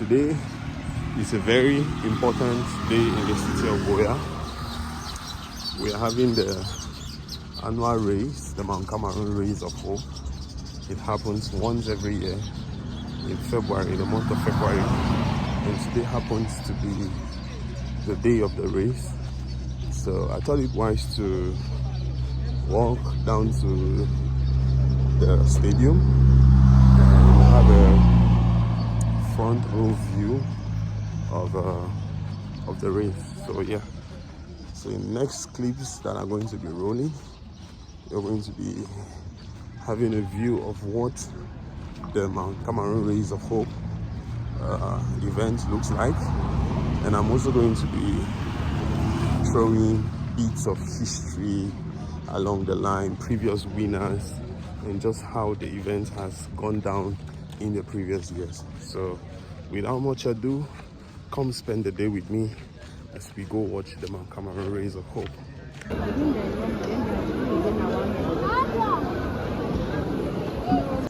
today is a very important day in the city of Buea. We are having the annual race, the Mount Cameroon Race of Hope. It happens once every year in February, the month of February, and today happens to be the day of the race. So I thought it wise to walk down to the stadium and have a front row view of the race. So yeah, so in next clips that are going to be rolling, you're going to be having a view of what the Mount Cameroon Race of Hope event looks like, and I'm also going to be throwing bits of history along the line, previous winners, and just how the event has gone down in the previous years. So without much ado, come spend the day with me as we go watch the Mount Cameroon Race of Hope.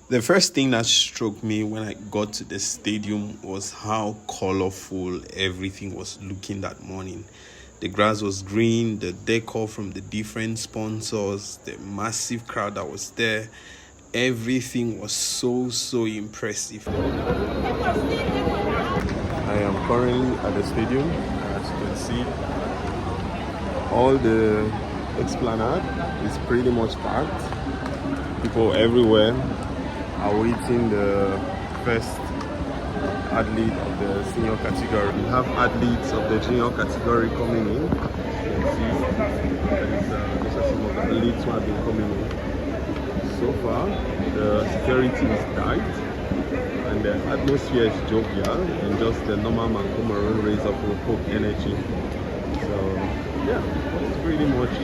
The first thing that struck me when I got to the stadium was how colorful everything was looking that morning. The grass was green, the decor from the different sponsors, the massive crowd that was there. Everything was so impressive. I am currently at the stadium. As you can see, all the esplanade is pretty much packed. People everywhere are waiting the first athlete of the senior category. We have athletes of the junior category coming in. You can see these are some of the athletes who have been coming in. So far, the security is tight and the atmosphere is jovial and just the normal Mount Cameroon Race of Hope energy. So yeah, it's pretty much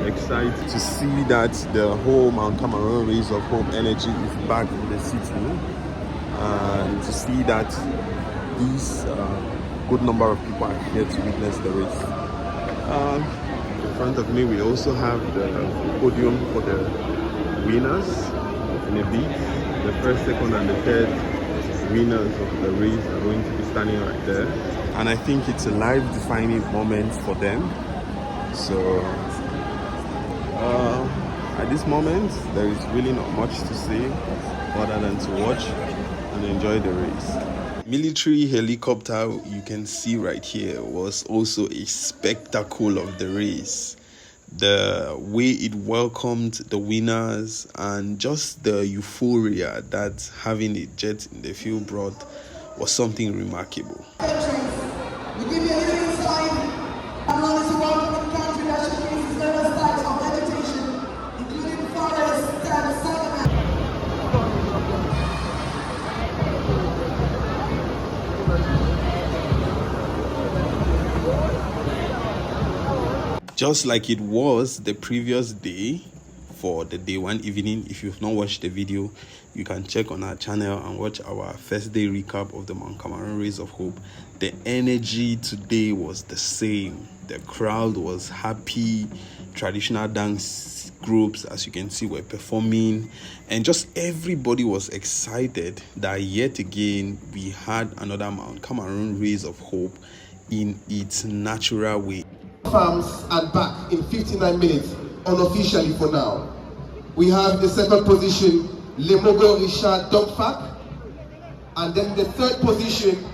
excited to see that the whole Mount Cameroon Race of Hope energy is back in the city, and to see that these good number of people are here to witness the race. In front of me, we also have the podium for the winners in a bit. The first, second, and the third winners of the race are going to be standing right there, and I think it's a life-defining moment for them. So at this moment, there is really not much to say other than to watch and enjoy the race. Military helicopter you can see right here was also a spectacle of the race. The way it welcomed the winners and just the euphoria that having a jet in the field brought was something remarkable. We give you a little insight as long as you welcome the country that showcases various types of vegetation, including forests and sediment. Just like it was the previous day for the day one evening. If you've not watched the video, you can check on our channel and watch our first day recap of the Mount Cameroon Race of Hope. The energy today was the same. The crowd was happy. Traditional dance groups, as you can see, were performing, and just everybody was excited that yet again we had another Mount Cameroon Race of Hope in its natural way. Farms and back in 59 minutes unofficially for now. We have the second position, Lemogo Richard Dogfak, and then the third position,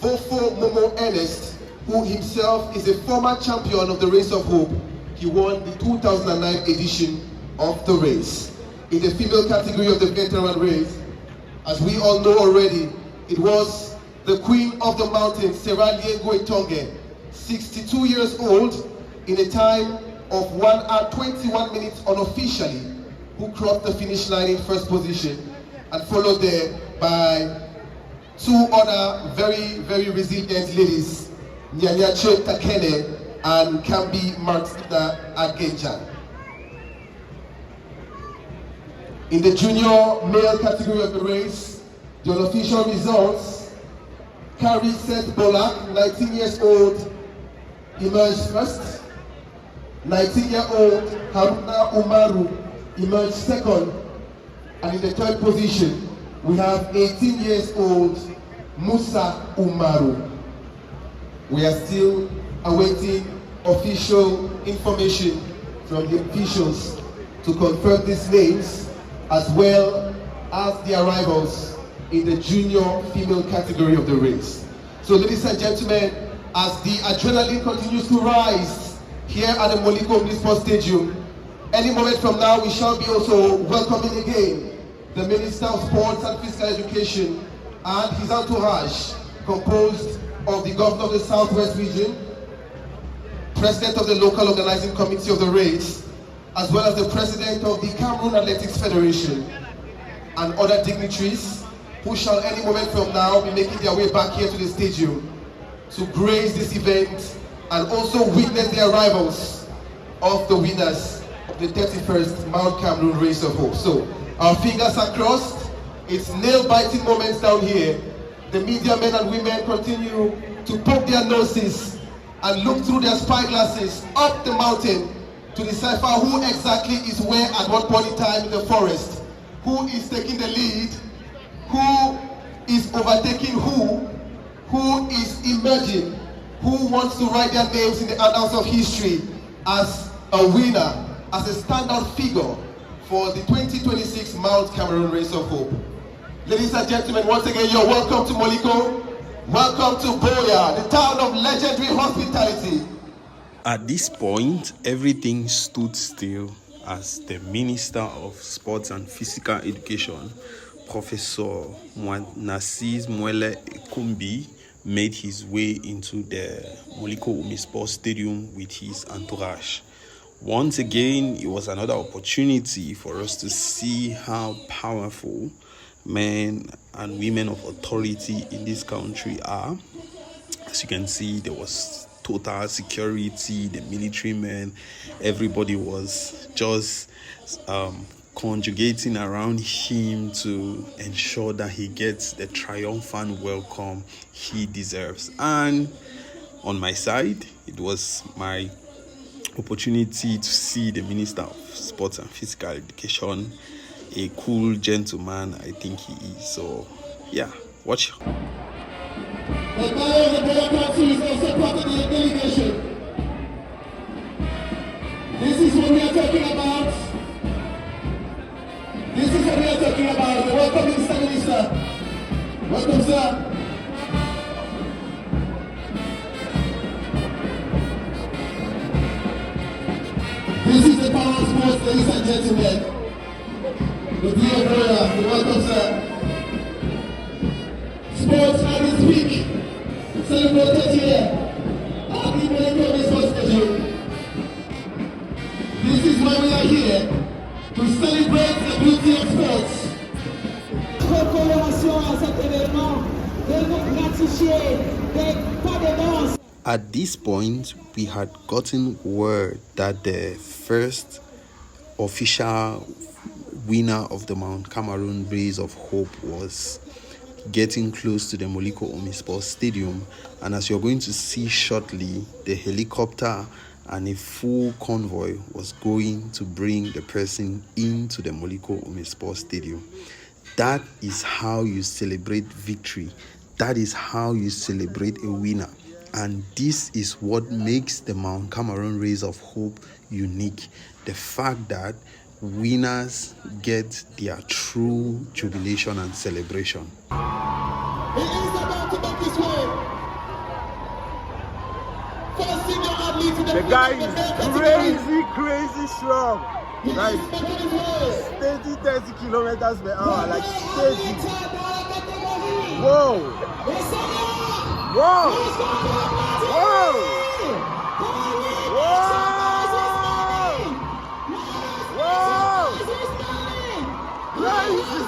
Vofo Momo Ernest, who himself is a former champion of the Race of Hope. He won the 2009 edition of the race. In the female category of the veteran race, as we all know already, it was the Queen of the Mountains, Sarah Liego Etonge, 62 years old, in a time of 1 hour 21 minutes unofficially, who crossed the finish line in first position, and followed there by two other very resilient ladies, Nyanyache Takene and Kambi Martina Agenjan. In the junior male category of the race, the unofficial results, Kari Seth Bolak, 19 years old, emerged first. 19-year-old Haruna Umaru emerged second. And in the third position, we have 18 years old Musa Umaru. We are still awaiting official information from the officials to confirm these names, as well as the arrivals in the junior female category of the race. So ladies and gentlemen, as the adrenaline continues to rise here at the Moliko Omnisport Stadium, any moment from now we shall be also welcoming again the Minister of Sports and Physical Education and his entourage, composed of the Governor of the Southwest Region, President of the Local Organizing Committee of the race, as well as the President of the Cameroon Athletics Federation, and other dignitaries who shall any moment from now be making their way back here to the stadium to grace this event and also witness the arrivals of the winners of the 31st Mount Cameroon Race of Hope. So our fingers are crossed. It's nail-biting moments down here. The media men and women continue to poke their noses and look through their spyglasses up the mountain to decipher who exactly is where at what point in time in the forest, who is taking the lead, who is overtaking who is emerging, who wants to write their names in the annals of history as a winner, as a standout figure for the 2026 Mount Cameroon Race of Hope. Ladies and gentlemen, once again, you're welcome to Moliko. Welcome to Buea, the town of legendary hospitality. At this point, everything stood still as the Minister of Sports and Physical Education, Professor Narcisse Muele Ekumbi, made his way into the Moliko Omnisport Stadium with his entourage. Once again, it was another opportunity for us to see how powerful men and women of authority in this country are. As you can see, there was total security, the military men, everybody was just conjugating around him to ensure that he gets the triumphant welcome he deserves. And on my side, it was my opportunity to see the Minister of Sports and Physical Education, a cool gentleman I think he is. So yeah, watch. The mayor of the Buea Council is also part of the delegation. This is what we are talking about. This is what we are talking about. Welcome, Mr. Minister. Welcome, sir. This is the power of sports, ladies and gentlemen. The dear Buea, welcome, sir. Sports at its peak, celebrated here at the Moliko Omnisport Stadium. This is why we are here, to celebrate the beauty of sports. Coloration à cet événement, de nous gratifier des pas de danse. At this point, we had gotten word that the first official winner of the Mount Cameroon Race of Hope was getting close to the Moliko Omnisport Stadium, and as you're going to see shortly, the helicopter and a full convoy was going to bring the person into the Moliko Omnisport Stadium. That is how you celebrate victory. That is how you celebrate a winner. And this is what makes the Mount Cameroon Race of Hope unique. The fact that winners get their true jubilation and celebration. He is about to make his way. First senior athlete in The guy is crazy strong. Like 30 kilometers per hour, like steady. Whoa! Whoa! Whoa! Whoa! Whoa! Crazy!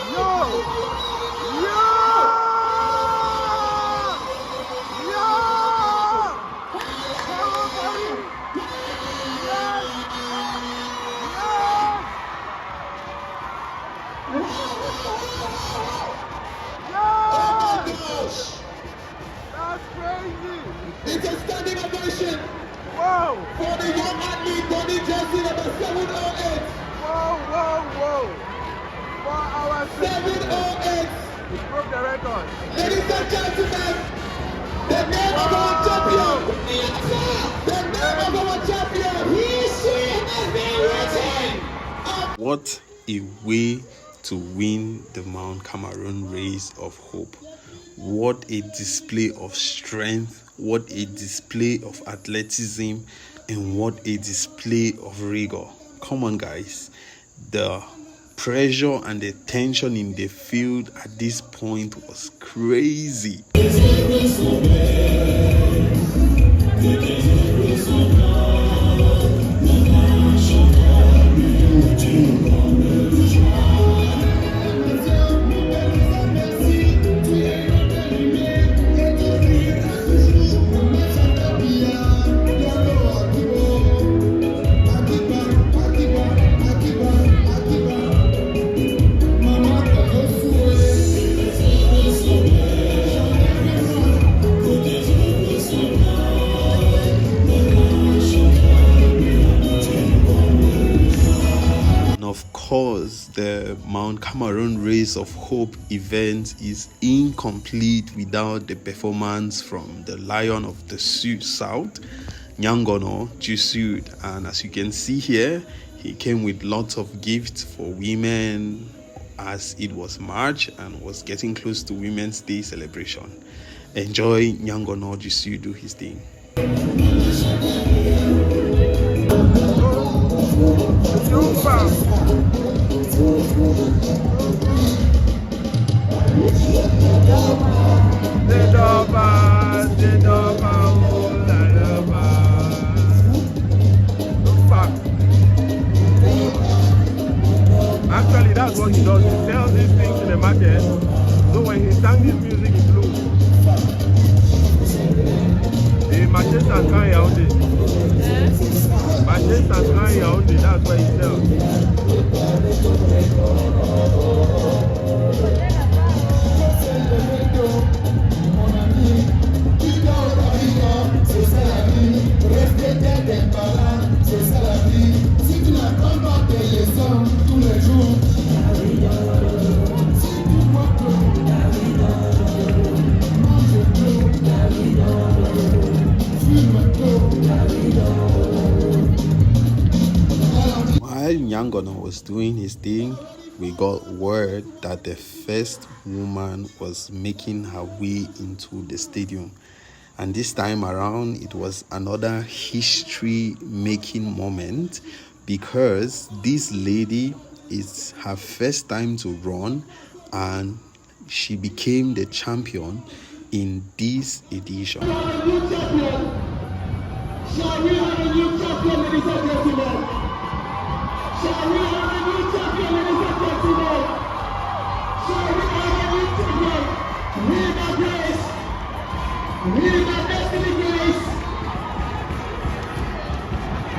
Yo! That's crazy! It's a standing ovation Whoa! for the young athlete Bonnie Jersey number 708. Whoa, whoa, whoa! 4 hours. 708. broke the record. Ladies and gentlemen, the name of our champion. The name of our champion. History has been written. What a way to win the Mount Cameroon Race of Hope. What a display of strength, what a display of athleticism, and what a display of rigor. Come on, guys. The pressure and the tension in the field at this point was crazy. Of course, the Mount Cameroon Race of Hope event is incomplete without the performance from the Lion of the South, Ndolo Travels. And as you can see here, he came with lots of gifts for women as it was March and was getting close to Women's Day celebration. Enjoy Ndolo Travels do his thing. Actually, that's what he does. He sells these things in the market. So when he sang this music, he blew. The Manchester Sky Yaoundé. Manchester Sky Yaoundé, that's where he sells. While Ndolo was doing his thing, we got word that the first woman was making her way into the stadium. And this time around, it was another history-making moment because this lady is her first time to run and she became the champion in this edition. Shall we have a new champion, ladies and gentlemen? Shall we have a new champion, ladies and gentlemen? Shall we have a new champion? With our grace, with our destiny grace,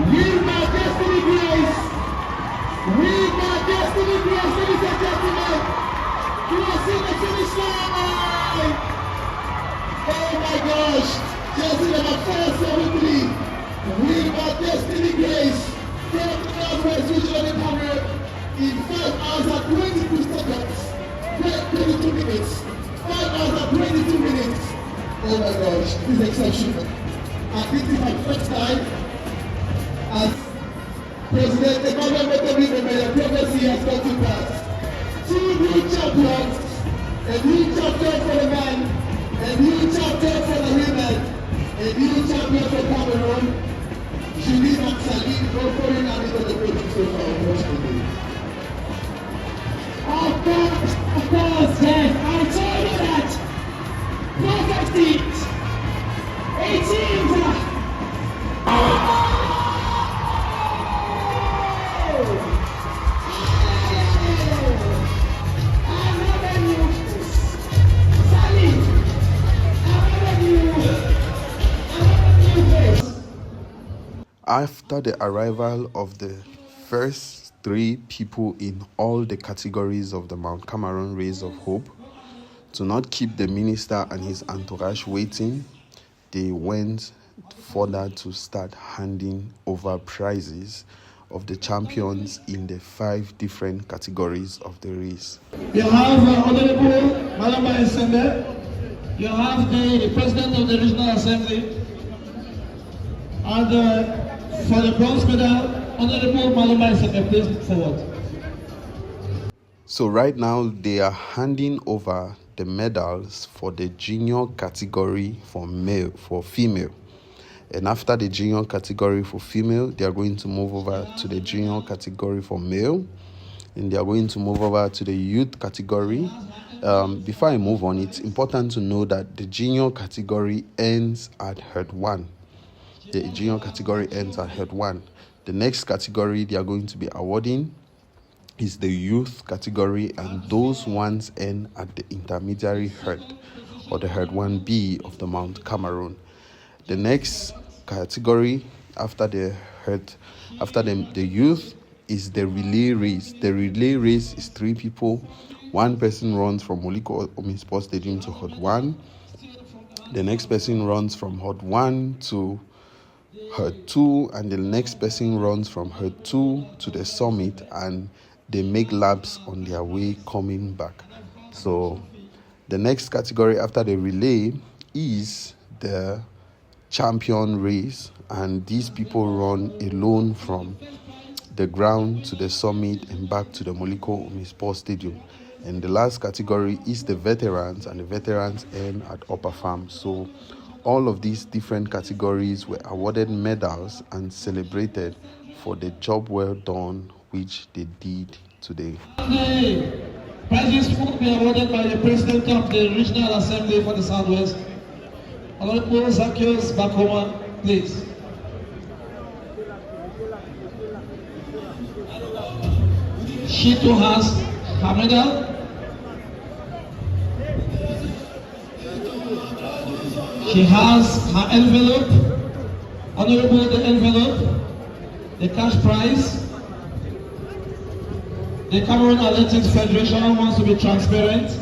with our destiny grace, with our destiny grace, ladies and gentlemen. You will see the finish line. Oh my gosh, Chelsea number 473. With our destiny grace, from the Northwest Regional Cameroon in 5 hours and 22 seconds, 22 minutes, 5 hours and 22 minutes. Oh my gosh, this is exceptional. And this is my first time as President the government of the prophecy has come to pass. 2 new champions, a new champion for the men, a new champion for the women, a new champion for Cameroon. Julie and Saline go for it and it's the coaching so far, unfortunately. Of course, yes. I told you that. Perfect seat. 18th. After the arrival of the first 3 people in all the categories of the Mount Cameroon Race of Hope, to not keep the minister and his entourage waiting, they went further to start handing over prizes of the champions in the 5 different categories of the race. You have Honorable Malamba Esende. You have the President of the Regional Assembly. And for the bronze medal, Honorable Malamba Esende, please forward. So right now they are handing over the medals for the junior category for female. And after the junior category for female, they are going to move over to the junior category for male. And they are going to move over to the youth category. Before I move on, it's important to know that the junior category ends at herd 1. The junior category ends at herd 1. The next category they are going to be awarding is the youth category, and those ones end at the intermediary herd, or the herd 1B of the Mount Cameroon. The next category after the youth is the relay race. The relay race is 3 people. 1 person runs from Moliko Omi Sports Stadium to herd 1. The next person runs from herd 1 to herd 2, and the next person runs from herd 2 to the summit, and they make laps on their way coming back. So the next category after the relay is the champion race, and these people run alone from the ground to the summit and back to the Moliko Omi Sports Stadium. And the last category is the veterans, and the veterans end at Upper Farm. So all of these different categories were awarded medals and celebrated for the job well done which they did today. The prizes will be awarded by the President of the Regional Assembly for the Southwest, Honorable Zacchaeus Bakoma, please. She too has her medal. She has her envelope. Honorable, the envelope, the cash prize. The Cameroon Athletics Federation wants to be transparent.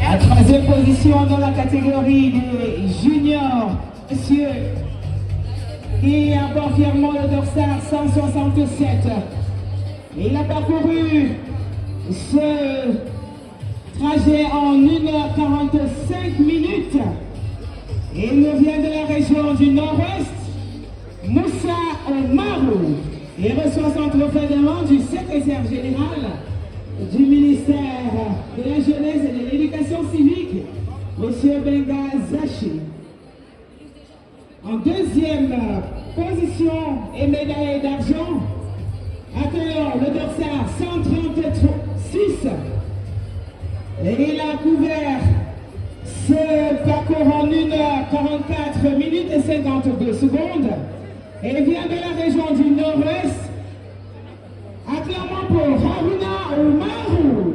La 3e position dans la catégorie des juniors, monsieur, qui apporte fièrement le dorsal 167. Il a parcouru ce trajet en 1h45 minutes. Il nous vient de la région du Nord-Ouest, Moussa Omarou. Il reçoit son trophée de main du secrétaire général du ministère de la Jeunesse et de l'Éducation civique, M. Benga Zachi. En 2e position et médaille d'argent, accueillons le dorsal 136. Et il a couvert ce parcours en 1h44 minutes et 52 secondes. Et il vient de la région du Nord-Ouest. Acclamons pour Haruna Omarou.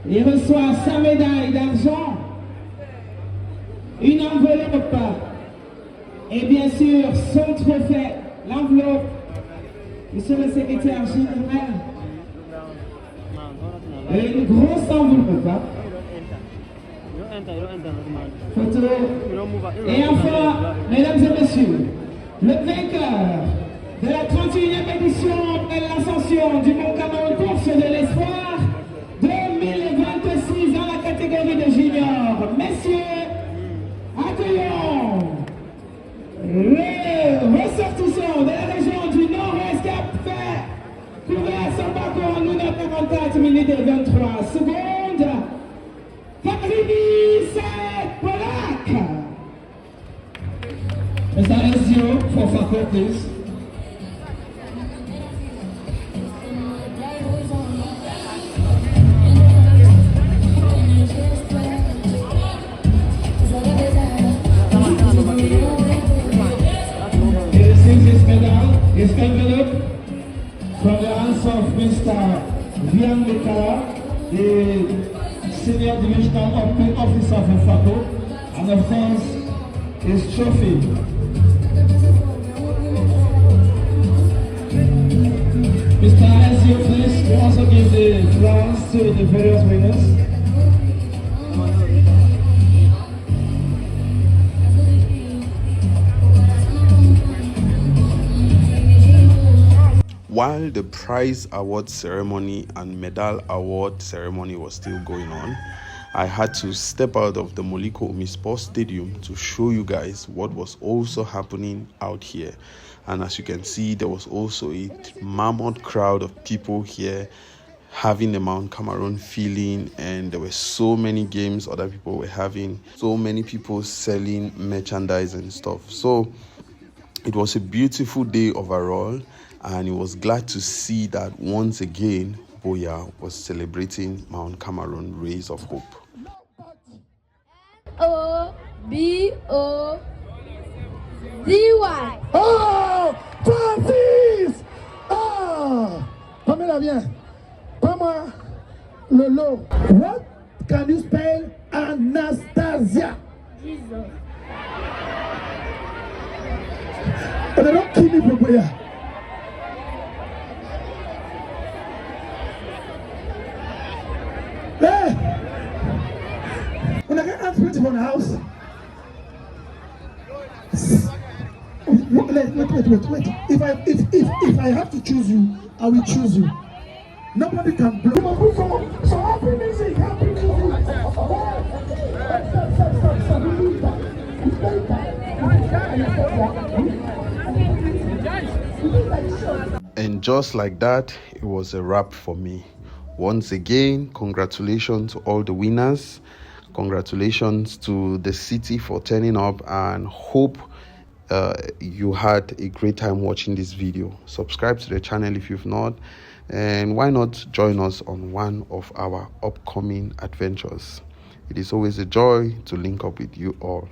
Il reçoit sa médaille d'argent, une enveloppe et bien sûr son trophée, l'enveloppe. Monsieur le secrétaire général, une grosse enveloppe. Photo. Et enfin, mesdames et messieurs, le vainqueur de la 31e édition de l'ascension du Mont Cameroun course de l'espoir 2026 dans la catégorie de juniors. Messieurs, accueillons le ressortissant de la région du Nord-Est qui a fait courir son parcours en 1h44 minutes et 23 secondes. Fabribi Polak. Mr. Ezio, for Fako, please. He receives his medal, his envelope, from the hands of Mr. Vian Lekala, the Senior Divisional Officer for Fako, and of course, his trophy. Mr. Ezio, please, we also give the flowers to the various winners. While the prize award ceremony and medal award ceremony was still going on, I had to step out of the Moliko Umi Sports Stadium to show you guys what was also happening out here. And as you can see, there was also a mammoth crowd of people here having the Mount Cameroon feeling, and there were so many games other people were having, so many people selling merchandise and stuff. So it was a beautiful day overall, and it was glad to see that once again Buea was celebrating Mount Cameroon Rays of Hope. O-B-O-D-Y. Oh, Francis! Ah, Pamela, viens. Prends-moi le lot. What can you spell Anastasia? Jesus. But they don't kill me for Buea. Hey! When I get answers from the house, wait. If I have to choose you, I will choose you. Nobody can blow. So happy music, happy music. And just like that, it was a wrap for me. Once again, congratulations to all the winners. Congratulations to the city for turning up, and hope you had a great time watching this video. Subscribe to the channel if you've not, and why not join us on one of our upcoming adventures. It is always a joy to link up with you all.